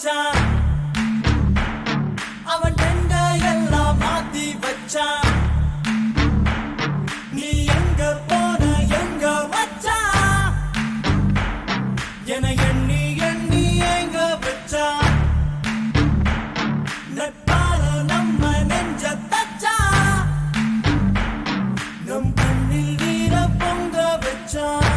மச்சான் அவன் டெண்ட எல்லாம் மாத்தி வச்சான் நீ எங்க போன எங்க மச்சான் என எண்ணி எண்ணி எங்க வச்சான் நட்பால நம்ம நெஞ்ச தச்சான் நம் கண்ணில் வீர பொங்க வச்சான்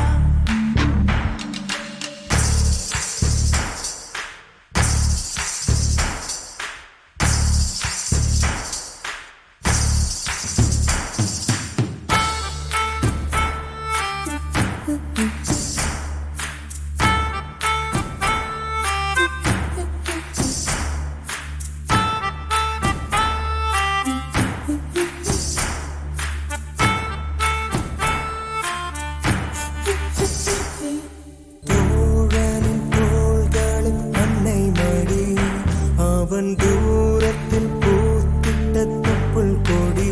அவன் தூரத்தில் பூத்திட்ட தொப்புள் கொடி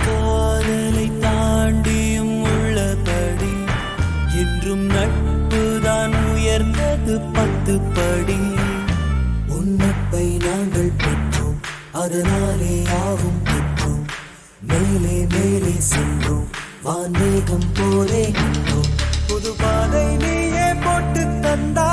காதலை தாண்டியும் உள்ளபடி என்றும் நட்புதான் உயர்ந்தது 10 படி உன்னப்பை நாங்கள் பெற்றோம் அதனாலே ஆகும் பெற்றோம் மேலே மேலே சென்றோம் வான்மேகம் போலே நின்றோம் புது பாதை நீயே போட்டு தந்தா